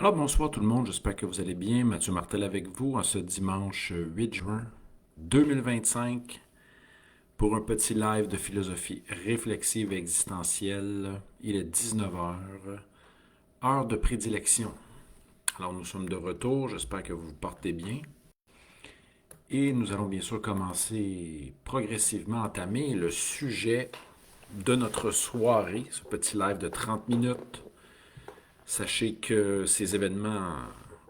Alors bonsoir tout le monde, j'espère que vous allez bien. Mathieu Martel avec vous en ce dimanche 8 juin 2025 pour un petit live de philosophie réflexive et existentielle. Il est 19 heures, heure de prédilection. Alors nous sommes de retour, j'espère que vous vous portez bien. Et nous allons bien sûr commencer progressivement à entamer le sujet de notre soirée, ce petit live de 30 minutes. Sachez que ces événements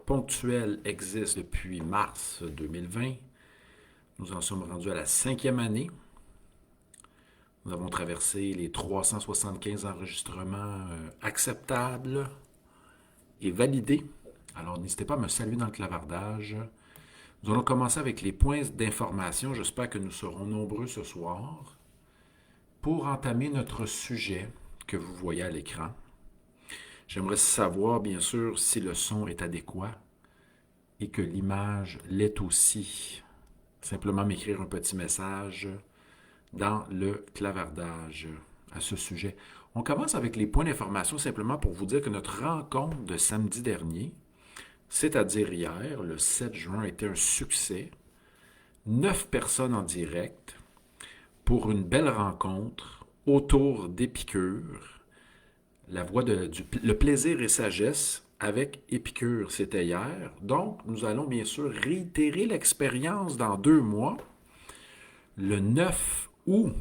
ponctuels existent depuis mars 2020. Nous en sommes rendus à la 5e année. Nous avons traversé les 375 enregistrements acceptables et validés. Alors n'hésitez pas à me saluer dans le clavardage. Nous allons commencer avec les points d'information. J'espère que nous serons nombreux ce soir pour entamer notre sujet que vous voyez à l'écran. J'aimerais savoir, bien sûr, si le son est adéquat et que l'image l'est aussi. Simplement m'écrire un petit message dans le clavardage à ce sujet. On commence avec les points d'information simplement pour vous dire que notre rencontre de samedi dernier, c'est-à-dire hier, le 7 juin, était un succès. 9 personnes en direct pour une belle rencontre autour d'Épicure. La voix le plaisir et sagesse avec Épicure, c'était hier. Donc, nous allons bien sûr réitérer l'expérience dans 2 mois, le 9 août,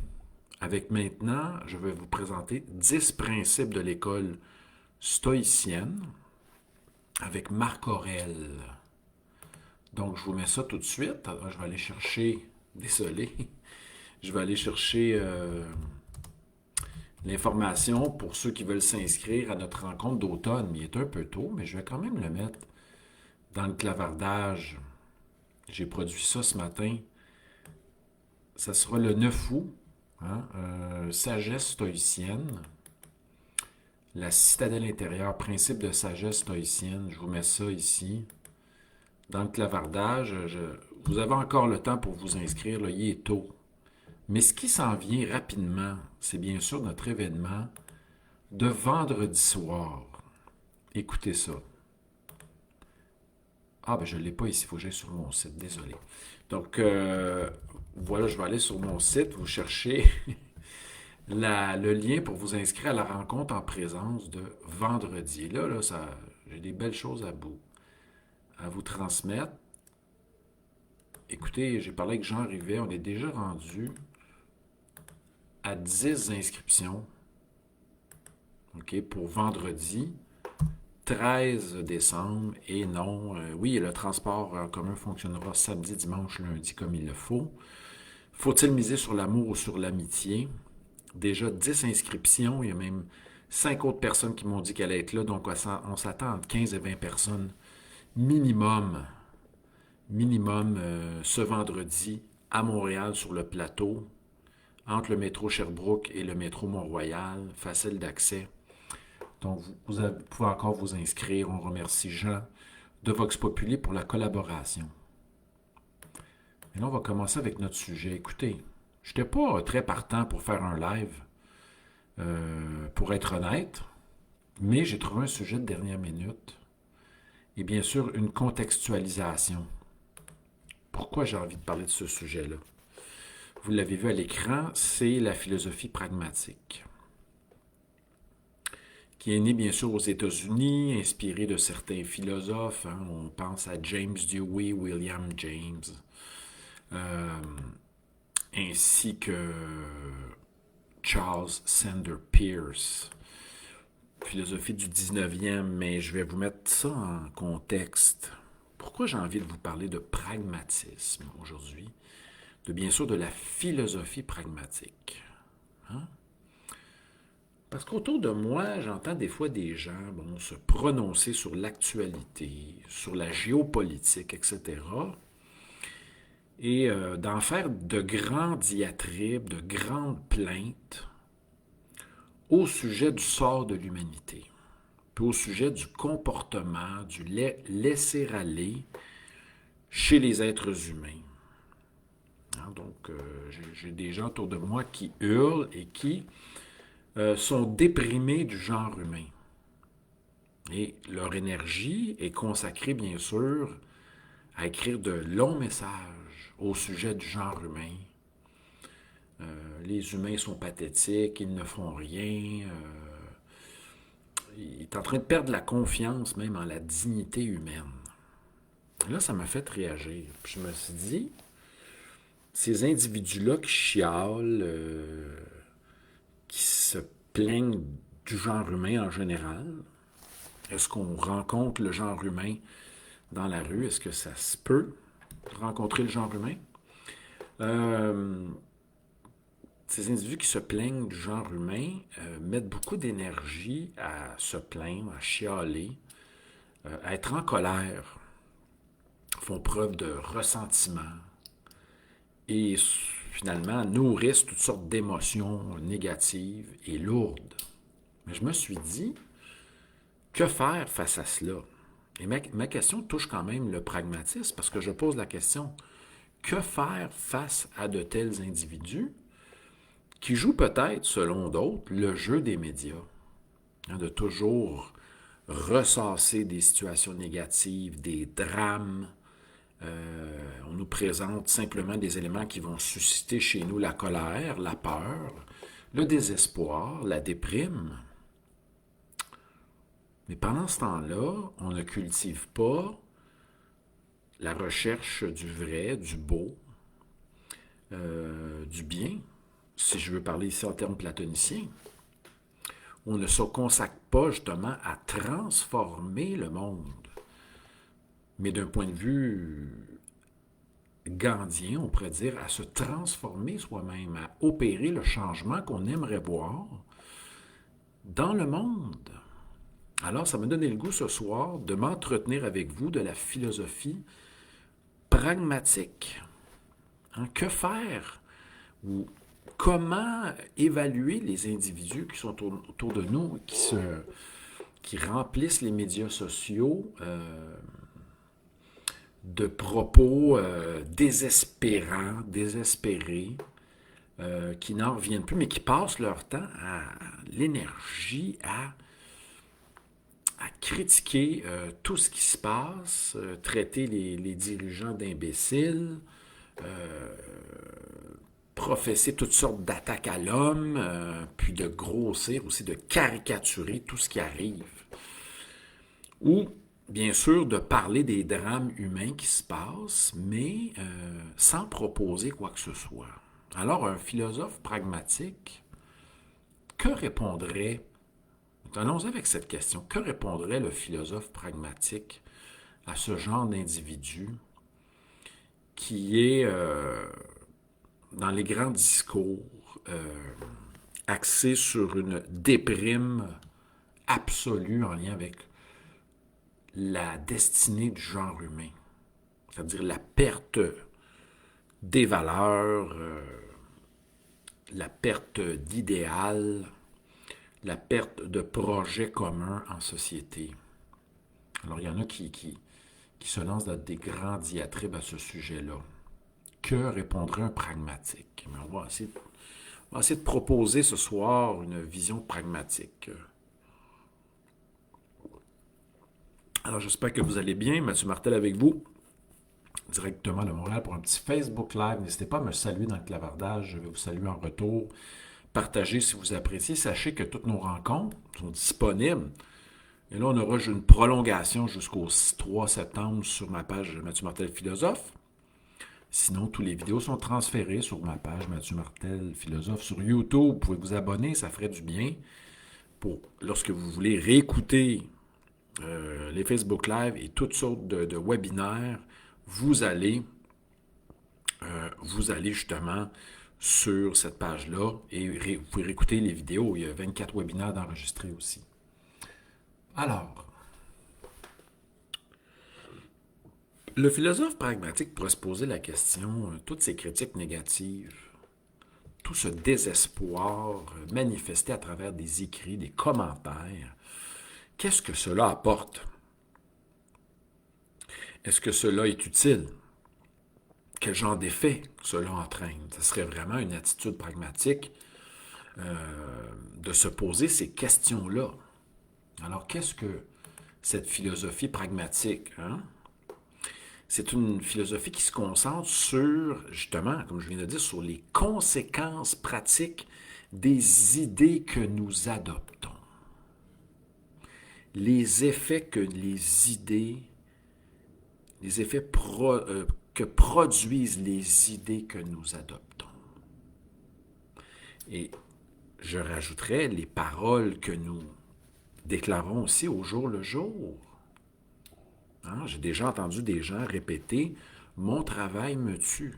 avec maintenant, je vais vous présenter 10 principes de l'école stoïcienne avec Marc Aurèle. Donc, je vous mets ça tout de suite. Alors, je vais aller chercher, désolé, je vais aller chercher l'information pour ceux qui veulent s'inscrire à notre rencontre d'automne. Il est un peu tôt, mais je vais quand même le mettre dans le clavardage. J'ai produit ça ce matin. Ça sera le 9 août. Hein, sagesse stoïcienne. La citadelle intérieure, principe de sagesse stoïcienne. Je vous mets ça ici. Dans le clavardage, vous avez encore le temps pour vous inscrire. Là, il est tôt. Mais ce qui s'en vient rapidement, c'est bien sûr notre événement de vendredi soir. Écoutez ça. Ah, ben je ne l'ai pas ici, il faut que j'aille sur mon site, désolé. Donc, voilà, je vais aller sur mon site, vous cherchez le lien pour vous inscrire à la rencontre en présence de vendredi. Là, j'ai des belles choses à vous transmettre. Écoutez, j'ai parlé avec Jean Rivet, on est déjà rendu à 10 inscriptions, OK, pour vendredi 13 décembre. Et non, oui, le transport en commun fonctionnera samedi, dimanche, lundi comme il le faut. Faut-il miser sur l'amour ou sur l'amitié? Déjà 10 inscriptions, il y a même 5 autres personnes qui m'ont dit qu'elle allait être là, donc on s'attend entre 15 et 20 personnes minimum, ce vendredi à Montréal sur le plateau, entre le métro Sherbrooke et le métro Mont-Royal, facile d'accès. Donc, vous pouvez encore vous inscrire. On remercie Jean de Vox Populi pour la collaboration. Et là, on va commencer avec notre sujet. Écoutez, je n'étais pas très partant pour faire un live, pour être honnête, mais j'ai trouvé un sujet de dernière minute. Et bien sûr, une contextualisation. Pourquoi j'ai envie de parler de ce sujet-là? Vous l'avez vu à l'écran, c'est la philosophie pragmatique, qui est née bien sûr aux États-Unis, inspirée de certains philosophes. Hein. On pense à James Dewey, William James, euh, ainsi que Charles Sanders Peirce. Philosophie du 19e, mais je vais vous mettre ça en contexte. Pourquoi j'ai envie de vous parler de pragmatisme aujourd'hui? Bien sûr de la philosophie pragmatique. Hein? Parce qu'autour de moi, j'entends des fois des gens se prononcer sur l'actualité, sur la géopolitique, etc. Et d'en faire de grands diatribes, de grandes plaintes au sujet du sort de l'humanité, puis au sujet du comportement, du laisser-aller chez les êtres humains. Hein, donc, j'ai des gens autour de moi qui hurlent et qui sont déprimés du genre humain. Et leur énergie est consacrée, bien sûr, à écrire de longs messages au sujet du genre humain. Les humains sont pathétiques, ils ne font rien. Il est en train de perdre la confiance même en la dignité humaine. Et là, ça m'a fait réagir. Puis je me suis dit, ces individus-là qui chialent, qui se plaignent du genre humain en général, est-ce qu'on rencontre le genre humain dans la rue? Est-ce que ça se peut rencontrer le genre humain? Ces individus qui se plaignent du genre humain mettent beaucoup d'énergie à se plaindre, à chialer, à être en colère, font preuve de ressentiment et finalement nourrissent toutes sortes d'émotions négatives et lourdes. Mais je me suis dit, que faire face à cela? Et ma question touche quand même le pragmatisme parce que je pose la question, que faire face à de tels individus qui jouent peut-être, selon d'autres, le jeu des médias, de toujours ressasser des situations négatives, des drames. On nous présente simplement des éléments qui vont susciter chez nous la colère, la peur, le désespoir, la déprime. Mais pendant ce temps-là, on ne cultive pas la recherche du vrai, du beau, du bien, si je veux parler ici en termes platoniciens. On ne se consacre pas justement à transformer le monde, mais d'un point de vue gandhien, on pourrait dire, à se transformer soi-même, à opérer le changement qu'on aimerait voir dans le monde. Alors, ça m'a donné le goût ce soir de m'entretenir avec vous de la philosophie pragmatique. Hein, que faire ou comment évaluer les individus qui sont autour de nous, qui remplissent les médias sociaux de propos désespérants, désespérés, qui n'en reviennent plus, mais qui passent leur temps à l'énergie, à critiquer tout ce qui se passe, traiter les dirigeants d'imbéciles, professer toutes sortes d'attaques à l'homme, puis de grossir aussi, de caricaturer tout ce qui arrive. Ou, bien sûr, de parler des drames humains qui se passent, mais sans proposer quoi que ce soit. Alors, un philosophe pragmatique, que répondrait, allons avec cette question, que répondrait le philosophe pragmatique à ce genre d'individu qui est dans les grands discours axé sur une déprime absolue en lien avec la destinée du genre humain, c'est-à-dire la perte des valeurs, la perte d'idéal, la perte de projets communs en société. Alors, il y en a qui se lancent dans des grands diatribes à ce sujet-là. Que répondrait un pragmatique? Mais on va essayer de proposer ce soir une vision pragmatique. Alors, j'espère que vous allez bien. Mathieu Martel avec vous, directement de Montréal pour un petit Facebook Live. N'hésitez pas à me saluer dans le clavardage. Je vais vous saluer en retour. Partagez si vous appréciez. Sachez que toutes nos rencontres sont disponibles. Et là, on aura une prolongation jusqu'au 3 septembre sur ma page Mathieu Martel Philosophe. Sinon, toutes les vidéos sont transférées sur ma page Mathieu Martel Philosophe sur YouTube. Vous pouvez vous abonner, ça ferait du bien. Lorsque vous voulez réécouter les Facebook Live et toutes sortes de webinaires, vous allez justement sur cette page-là et vous pouvez réécouter les vidéos. Il y a 24 webinaires d'enregistrés aussi. Alors, le philosophe pragmatique pourrait se poser la question, toutes ces critiques négatives, tout ce désespoir manifesté à travers des écrits, des commentaires, qu'est-ce que cela apporte? Est-ce que cela est utile? Quel genre d'effet cela entraîne? Ce serait vraiment une attitude pragmatique de se poser ces questions-là. Alors, qu'est-ce que cette philosophie pragmatique, hein? C'est une philosophie qui se concentre sur, justement, comme je viens de dire, sur les conséquences pratiques des idées que nous adoptons. Les effets que les effets que produisent les idées que nous adoptons. Et je rajouterais les paroles que nous déclarons aussi au jour le jour. Hein? J'ai déjà entendu des gens répéter « Mon travail me tue.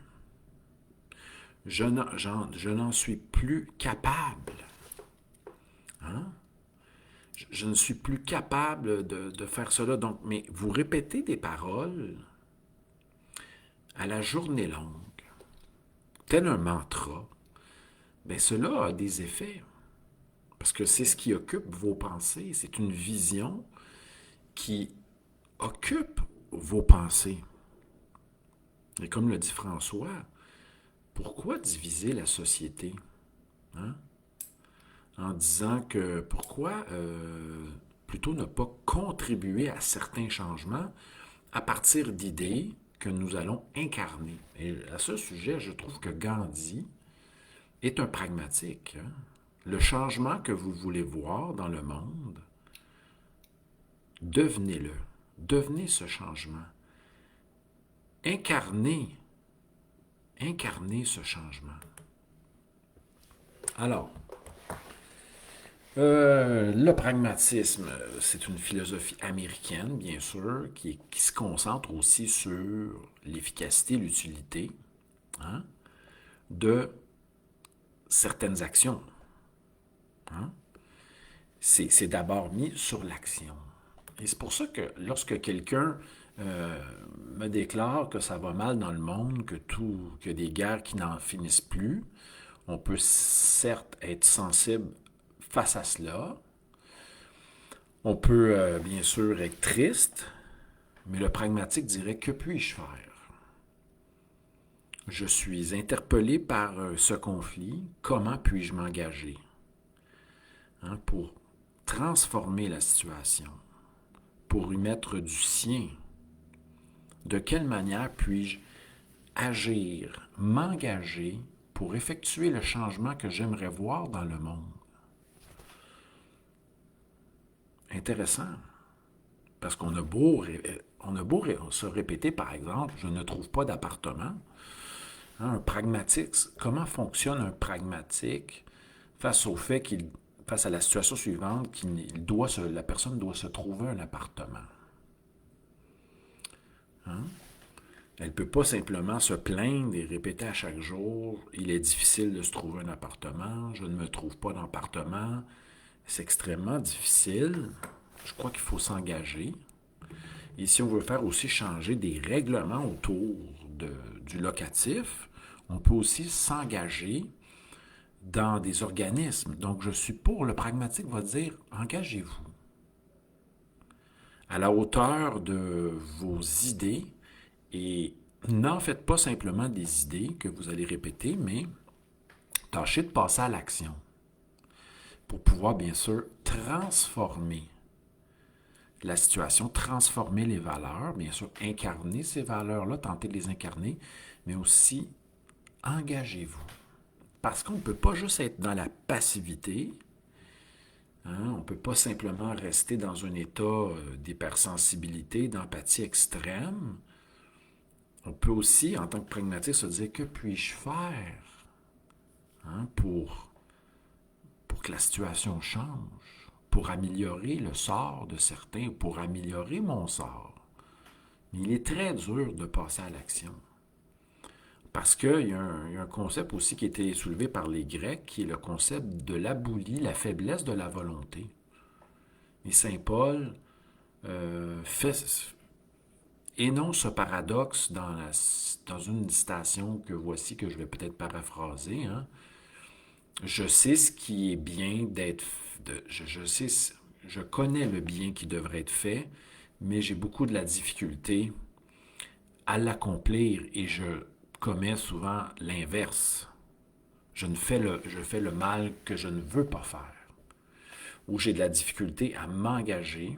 Je n'en suis plus capable. Hein? Je ne suis plus capable de faire cela. » Donc, mais vous répétez des paroles à la journée longue, tel un mantra, bien cela a des effets. Parce que c'est ce qui occupe vos pensées. C'est une vision qui occupe vos pensées. Et comme le dit François, pourquoi diviser la société? Hein? En disant que pourquoi plutôt ne pas contribuer à certains changements à partir d'idées que nous allons incarner. Et à ce sujet, je trouve que Gandhi est un pragmatique. Hein? Le changement que vous voulez voir dans le monde, devenez-le. Devenez ce changement. Incarnez ce changement. Alors, le pragmatisme, c'est une philosophie américaine, bien sûr, qui se concentre aussi sur l'efficacité, l'utilité, hein, de certaines actions. Hein? C'est d'abord mis sur l'action. Et c'est pour ça que lorsque quelqu'un me déclare que ça va mal dans le monde, que des guerres qui n'en finissent plus, on peut certes être sensible face à cela. On peut bien sûr être triste, mais le pragmatique dirait que puis-je faire? Je suis interpellé par ce conflit, comment puis-je m'engager hein, pour transformer la situation, pour y mettre du sien? De quelle manière puis-je agir, m'engager pour effectuer le changement que j'aimerais voir dans le monde? Intéressant, parce qu'on a beau se répéter, par exemple, je ne trouve pas d'appartement. Hein, un pragmatique, comment fonctionne un pragmatique face au fait face à la situation suivante, la personne doit se trouver un appartement? Hein? Elle ne peut pas simplement se plaindre et répéter à chaque jour, il est difficile de se trouver un appartement, je ne me trouve pas d'appartement. C'est extrêmement difficile. Je crois qu'il faut s'engager. Et si on veut faire aussi changer des règlements autour du locatif, on peut aussi s'engager dans des organismes. Donc, je suis pour. Le pragmatique va dire, engagez-vous à la hauteur de vos idées et n'en faites pas simplement des idées que vous allez répéter, mais tâchez de passer à l'action pour pouvoir, bien sûr, transformer la situation, transformer les valeurs, bien sûr, incarner ces valeurs-là, tenter de les incarner, mais aussi engagez-vous. Parce qu'on ne peut pas juste être dans la passivité, hein, on ne peut pas simplement rester dans un état d'hypersensibilité, d'empathie extrême. On peut aussi, en tant que pragmatique, se dire que puis-je faire hein, pour que la situation change, pour améliorer le sort de certains, pour améliorer mon sort. Mais il est très dur de passer à l'action. Parce qu'il y a un concept aussi qui a été soulevé par les Grecs, qui est le concept de l'aboulie, la faiblesse de la volonté. Et Saint Paul énonce ce paradoxe dans une citation que voici, que je vais peut-être paraphraser. Hein. Je sais ce qui est bien d'être... je connais le bien qui devrait être fait, mais j'ai beaucoup de la difficulté à l'accomplir et je commets souvent l'inverse. Je fais le mal que je ne veux pas faire. Ou j'ai de la difficulté à m'engager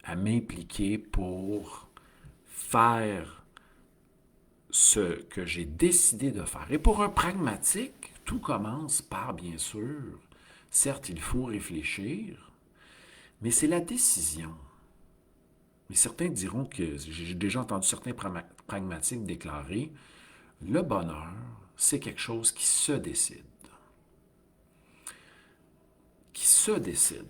à m'impliquer pour faire ce que j'ai décidé de faire. Et pour un pragmatique, tout commence par, bien sûr, certes, il faut réfléchir, mais c'est la décision. Mais certains diront que, j'ai déjà entendu certains pragmatiques déclarer, le bonheur, c'est quelque chose qui se décide. Qui se décide.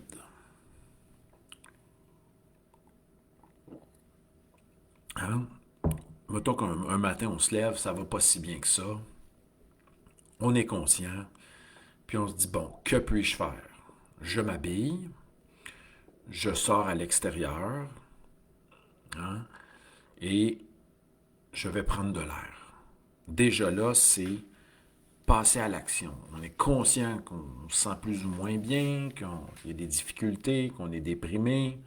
Hein? Mettons qu'un matin, on se lève, ça va pas si bien que ça. On est conscient, puis on se dit, bon, que puis-je faire? Je m'habille, je sors à l'extérieur, hein, et je vais prendre de l'air. Déjà là, c'est passer à l'action. On est conscient qu'on se sent plus ou moins bien, qu'il y a des difficultés, qu'on est déprimé,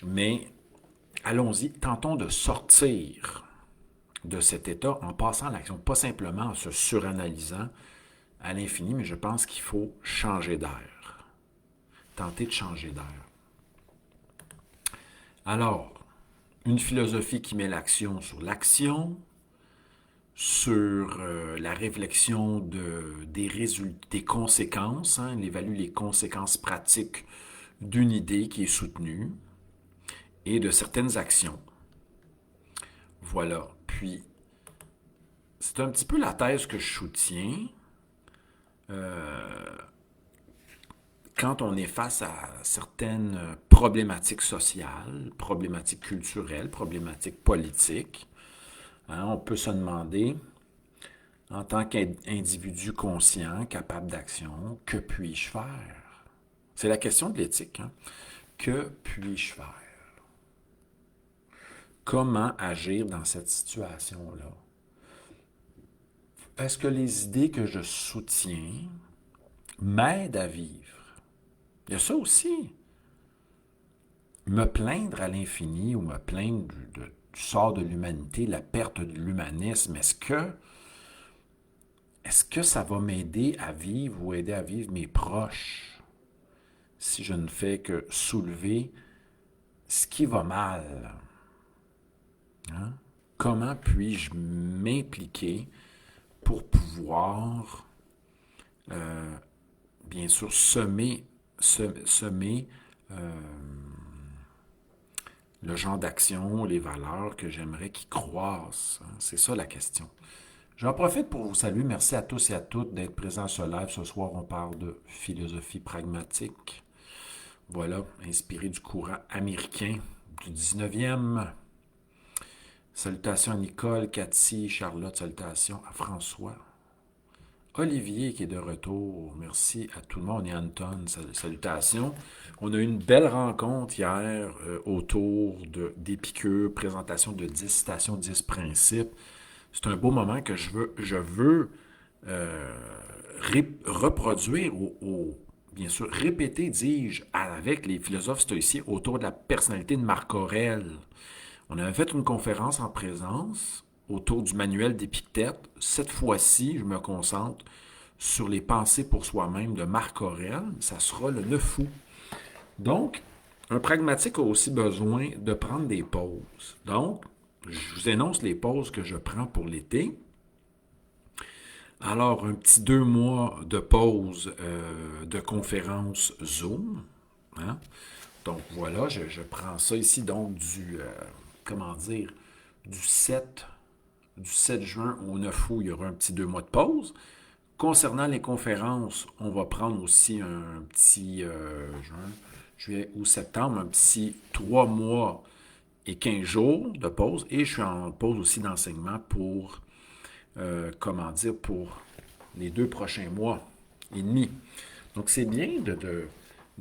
mais allons-y, tentons de sortir de cet état en passant à l'action, pas simplement en se suranalysant à l'infini, mais je pense qu'il faut changer d'air. Tenter de changer d'air. Alors, une philosophie qui met l'action sur l'action, sur la réflexion des résultats, des conséquences, hein, elle évalue les conséquences pratiques d'une idée qui est soutenue et de certaines actions. Voilà. Puis, c'est un petit peu la thèse que je soutiens. Quand on est face à certaines problématiques sociales, problématiques culturelles, problématiques politiques, hein, on peut se demander, en tant qu'individu conscient, capable d'action, que puis-je faire? C'est la question de l'éthique. Hein? Que puis-je faire? Comment agir dans cette situation-là? Est-ce que les idées que je soutiens m'aident à vivre? Il y a ça aussi. Me plaindre à l'infini ou me plaindre du sort de l'humanité, la perte de l'humanisme, est-ce que ça va m'aider à vivre ou aider à vivre mes proches si je ne fais que soulever ce qui va mal? Hein? Comment puis-je m'impliquer pour pouvoir, bien sûr, semer le genre d'action, les valeurs que j'aimerais qu'ils croissent. Hein? C'est ça la question. J'en profite pour vous saluer. Merci à tous et à toutes d'être présents sur ce live. Ce soir, on parle de philosophie pragmatique. Voilà, inspiré du courant américain du 19e. Salutations à Nicole, Cathy, Charlotte, salutations à François. Olivier qui est de retour, merci à tout le monde et Anton, salutations. On a eu une belle rencontre hier autour d'Épicure, présentation de 10 citations, 10 principes. C'est un beau moment que je veux reproduire bien sûr, répéter, dis-je, avec les philosophes stoïciens autour de la personnalité de Marc Aurèle. On avait fait une conférence en présence autour du manuel d'Épictète. Cette fois-ci, je me concentre sur les pensées pour soi-même de Marc Aurèle. Ça sera le 9 août. Donc, un pragmatique a aussi besoin de prendre des pauses. Donc, je vous énonce les pauses que je prends pour l'été. Alors, un petit 2 mois de pause de conférence Zoom. Hein? Donc, voilà, je prends ça ici, donc du 7 juin au 9 août, il y aura un petit 2 mois de pause. Concernant les conférences, on va prendre aussi un petit juin, juillet ou septembre, un petit 3 mois et 15 jours de pause. Et je suis en pause aussi d'enseignement pour, pour les 2 prochains mois et demi. Donc, c'est bien de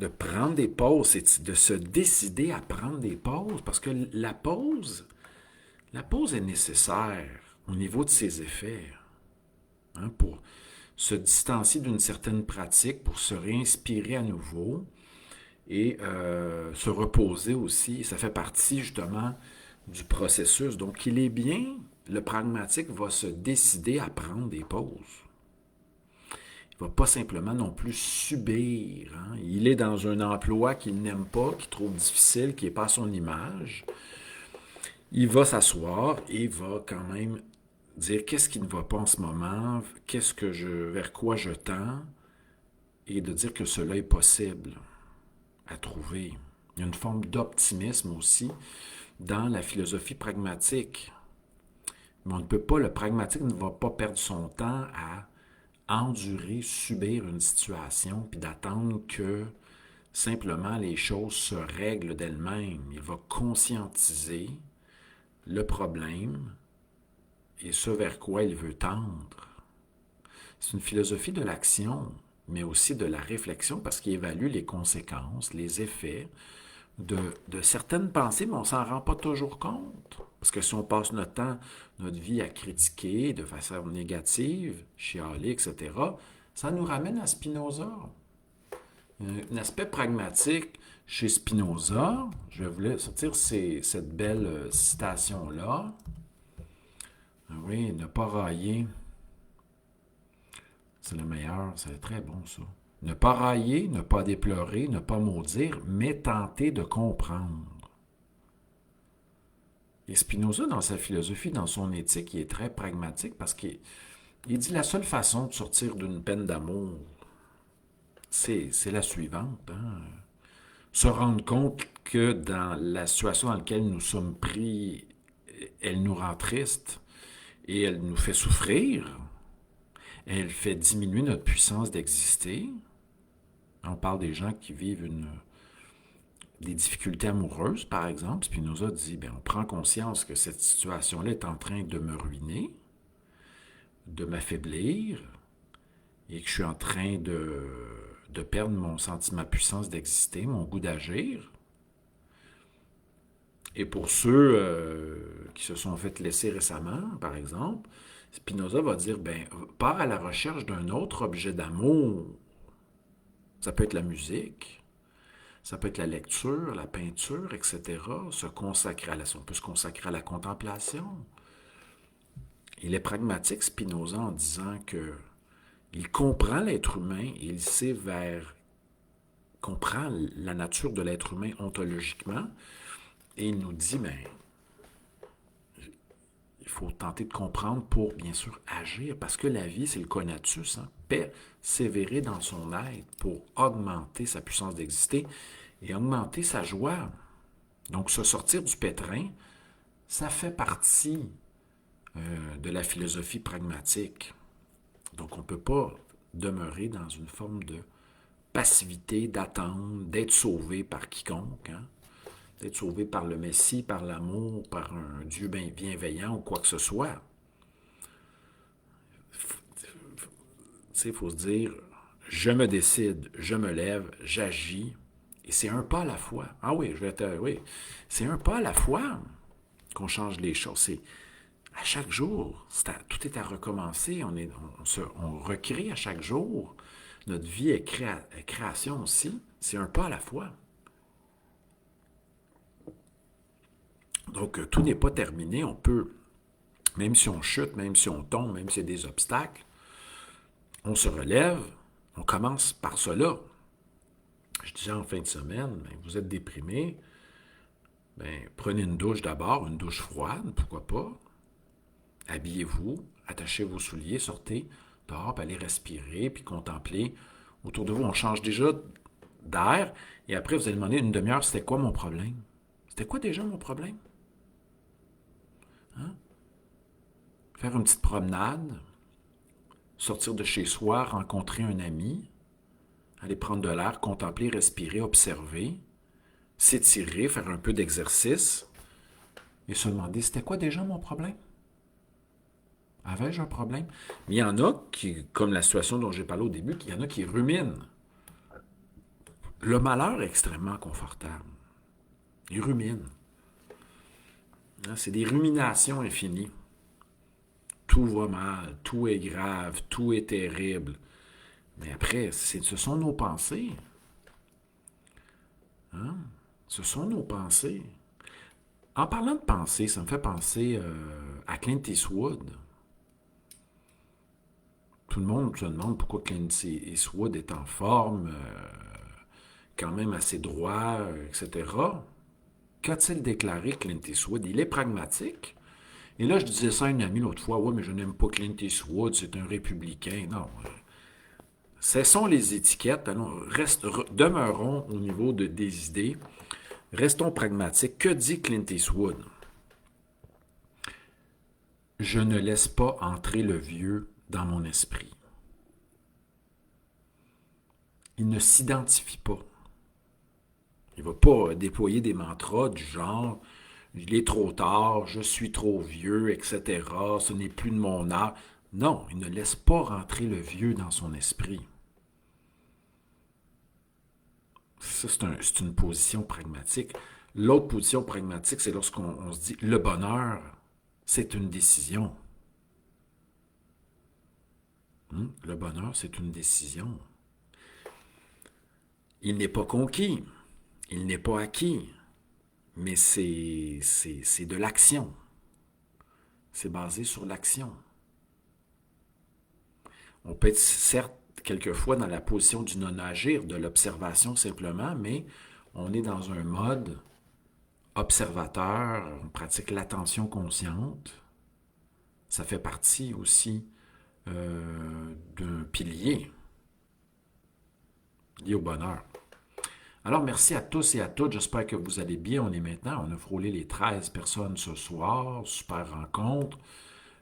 prendre des pauses, c'est de se décider à prendre des pauses, parce que la pause est nécessaire au niveau de ses effets, hein, pour se distancier d'une certaine pratique, pour se réinspirer à nouveau et se reposer aussi. Ça fait partie justement du processus. Donc, il est bien, le pragmatique va se décider à prendre des pauses. ne va pas simplement non plus subir. Hein. Il est dans un emploi qu'il n'aime pas, qu'il trouve difficile, qui n'est pas à son image. Il va s'asseoir et va quand même dire qu'est-ce qui ne va pas en ce moment, vers quoi je tends, et de dire que cela est possible à trouver. Il y a une forme d'optimisme aussi dans la philosophie pragmatique. Mais on ne peut pas, le pragmatique ne va pas perdre son temps à endurer, subir une situation, puis d'attendre que simplement les choses se règlent d'elles-mêmes. Il va conscientiser le problème et ce vers quoi il veut tendre. C'est une philosophie de l'action, mais aussi de la réflexion parce qu'il évalue les conséquences, les effets de certaines pensées, mais on ne s'en rend pas toujours compte. Parce que si on passe notre temps, notre vie à critiquer de façon négative, chialer, etc., ça nous ramène à Spinoza. Un aspect pragmatique chez Spinoza, je voulais sortir cette belle citation-là. Oui, ne pas railler. C'est le meilleur, c'est très bon ça. Ne pas railler, ne pas déplorer, ne pas maudire, mais tenter de comprendre. Et Spinoza, dans sa philosophie, dans son éthique, il est très pragmatique parce qu'il dit la seule façon de sortir d'une peine d'amour, c'est la suivante. Hein? Se rendre compte que dans la situation dans laquelle nous sommes pris, elle nous rend triste et elle nous fait souffrir. Elle fait diminuer notre puissance d'exister. On parle des gens qui vivent des difficultés amoureuses, par exemple. Spinoza dit, bien, on prend conscience que cette situation-là est en train de me ruiner, de m'affaiblir, et que je suis en train de perdre ma puissance d'exister, mon goût d'agir. Et pour ceux qui se sont fait laisser récemment, par exemple, Spinoza va dire, ben, pars à la recherche d'un autre objet d'amour. Ça peut être la musique, ça peut être la lecture, la peinture, etc. On peut se consacrer à la contemplation. Il est pragmatique, Spinoza, en disant que il comprend l'être humain et il sait comprend la nature de l'être humain ontologiquement et il nous dit, ben, il faut tenter de comprendre pour, bien sûr, agir, parce que la vie, c'est le conatus, hein? Persévérer dans son être pour augmenter sa puissance d'exister et augmenter sa joie. Donc, se sortir du pétrin, ça fait partie de la philosophie pragmatique. Donc, on ne peut pas demeurer dans une forme de passivité, d'attente, d'être sauvé par quiconque, hein? D'être sauvé par le Messie, par l'amour, par un Dieu bienveillant ou quoi que ce soit. Il faut se dire, je me décide, je me lève, j'agis, et c'est un pas à la fois. Ah oui, oui, c'est un pas à la fois qu'on change les choses. C'est à chaque jour, tout est à recommencer, on recrée à chaque jour. Notre vie est création aussi, c'est un pas à la fois. Donc, tout n'est pas terminé. On peut, même si on chute, même si on tombe, même s'il y a des obstacles, on se relève, on commence par cela. Je disais en fin de semaine, ben, vous êtes déprimé, ben, prenez une douche d'abord, une douche froide, pourquoi pas. Habillez-vous, attachez vos souliers, sortez dehors, puis allez respirer, puis contempler. Autour de vous, on change déjà d'air, et après, vous allez demander une demi-heure, c'était quoi mon problème? C'était quoi déjà mon problème? Hein? Faire une petite promenade, sortir de chez soi, rencontrer un ami, aller prendre de l'air, contempler, respirer, observer, s'étirer, faire un peu d'exercice et se demander c'était quoi déjà mon problème? Avais-je un problème? Mais il y en a qui, comme la situation dont j'ai parlé au début, il y en a qui ruminent. Le malheur est extrêmement confortable. Ils ruminent. C'est des ruminations infinies. Tout va mal, tout est grave, tout est terrible. Mais après, ce sont nos pensées. Hein? Ce sont nos pensées. En parlant de pensée, ça me fait penser à Clint Eastwood. Tout le monde se demande pourquoi Clint Eastwood est en forme, quand même assez droit, etc. Qu'a-t-il déclaré, Clint Eastwood? Il est pragmatique. Et là, je disais ça à une amie l'autre fois. Ouais, mais je n'aime pas Clint Eastwood, c'est un républicain. Non. Cessons les étiquettes. Allons, demeurons au niveau des idées. Restons pragmatiques. Que dit Clint Eastwood? Je ne laisse pas entrer le vieux dans mon esprit. Il ne s'identifie pas. Il ne va pas déployer des mantras du genre il est trop tard, je suis trop vieux, etc. Ce n'est plus de mon âge. Non, il ne laisse pas rentrer le vieux dans son esprit. Ça, c'est une position pragmatique. L'autre position pragmatique, c'est lorsqu'on se dit le bonheur, c'est une décision. Le bonheur, c'est une décision. Il n'est pas conquis, il n'est pas acquis, mais c'est de l'action. C'est basé sur l'action. On peut être certes quelquefois dans la position du non-agir, de l'observation simplement, mais on est dans un mode observateur, on pratique l'attention consciente. Ça fait partie aussi d'un pilier lié au bonheur. Alors, merci à tous et à toutes. J'espère que vous allez bien. On a frôlé les 13 personnes ce soir. Super rencontre.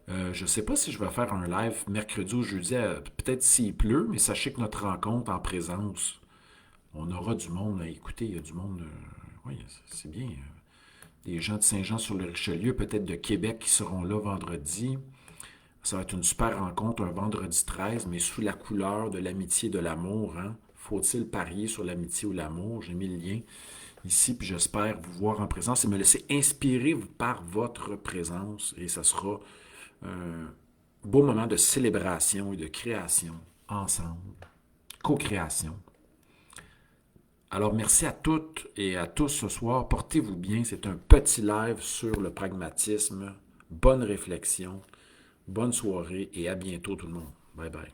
Je ne sais pas si je vais faire un live mercredi ou jeudi, peut-être s'il pleut, mais sachez que notre rencontre en présence, on aura du monde. Écoutez, il y a du monde. Oui, c'est bien. Des gens de Saint-Jean-sur-le-Richelieu, peut-être de Québec qui seront là vendredi. Ça va être une super rencontre, un vendredi 13, mais sous la couleur de l'amitié et de l'amour. Hein? Faut-il parier sur l'amitié ou l'amour? J'ai mis le lien ici, puis j'espère vous voir en présence et me laisser inspirer par votre présence. Et ça sera un beau moment de célébration et de création ensemble, co-création. Alors, merci à toutes et à tous ce soir. Portez-vous bien. C'est un petit live sur le pragmatisme. Bonne réflexion, bonne soirée et à bientôt tout le monde. Bye bye.